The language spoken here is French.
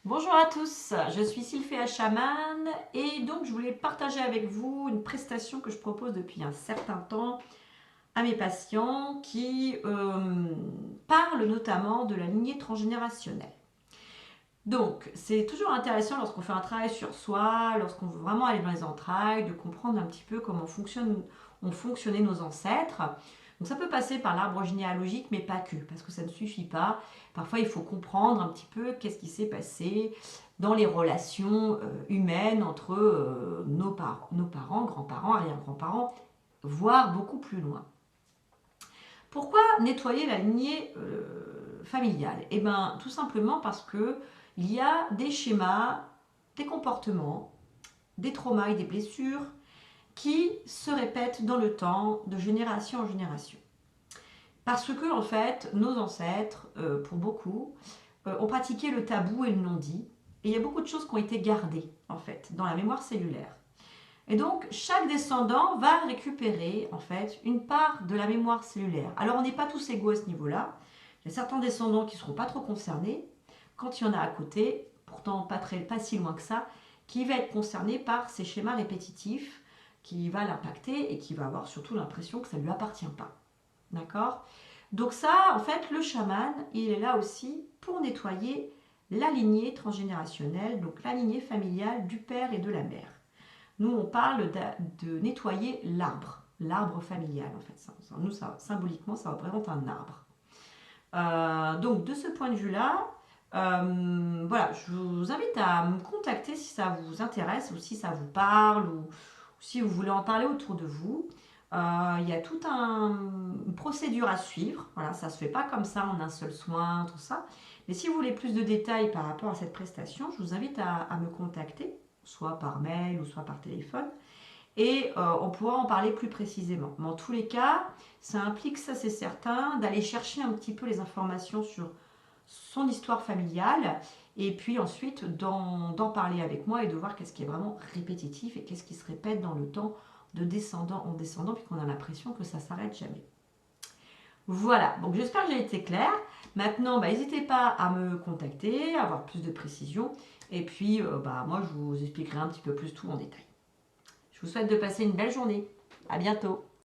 Bonjour à tous, je suis Sylphia Chaman et donc je voulais partager avec vous une prestation que je propose depuis un certain temps à mes patients qui parle notamment de la lignée transgénérationnelle. Donc c'est toujours intéressant lorsqu'on fait un travail sur soi, lorsqu'on veut vraiment aller dans les entrailles, de comprendre un petit peu ont fonctionné nos ancêtres. Donc ça peut passer par l'arbre généalogique, mais pas que, parce que ça ne suffit pas. Parfois, il faut comprendre un petit peu qu'est-ce qui s'est passé dans les relations humaines entre nos parents, grands-parents, arrière-grands-parents, voire beaucoup plus loin. Pourquoi nettoyer la lignée familiale? Eh bien, tout simplement parce que il y a des schémas, des comportements, des traumas et des blessures qui se répètent dans le temps, de génération en génération. Parce que, en fait, nos ancêtres, pour beaucoup, ont pratiqué le tabou et le non-dit. Et il y a beaucoup de choses qui ont été gardées, en fait, dans la mémoire cellulaire. Et donc, chaque descendant va récupérer, en fait, une part de la mémoire cellulaire. Alors, on n'est pas tous égaux à ce niveau-là. Il y a certains descendants qui ne seront pas trop concernés. Quand il y en a à côté, pourtant pas si loin que ça, qui va être concerné par ces schémas répétitifs, qui va l'impacter et qui va avoir surtout l'impression que ça ne lui appartient pas. D'accord? Donc ça, en fait, le chaman, il est là aussi pour nettoyer la lignée transgénérationnelle, donc la lignée familiale du père et de la mère. Nous, on parle de nettoyer l'arbre familial, en fait. Nous, symboliquement, ça représente un arbre. Donc, de ce point de vue-là, voilà, je vous invite à me contacter si ça vous intéresse ou si ça vous parle ou si vous voulez en parler autour de vous. Il y a toute une procédure à suivre. Voilà, ça ne se fait pas comme ça en un seul soin, tout ça. Mais si vous voulez plus de détails par rapport à cette prestation, je vous invite à me contacter, soit par mail ou soit par téléphone. Et on pourra en parler plus précisément. Mais en tous les cas, ça implique, ça c'est certain, d'aller chercher un petit peu les informations sur son histoire familiale et puis ensuite d'en parler avec moi et de voir qu'est-ce qui est vraiment répétitif et qu'est-ce qui se répète dans le temps de descendant en descendant puisqu'on a l'impression que ça s'arrête jamais. Voilà, donc j'espère que j'ai été claire. Maintenant, n'hésitez pas à me contacter, à avoir plus de précision et puis moi je vous expliquerai un petit peu plus tout en détail. Je vous souhaite de passer une belle journée. À bientôt.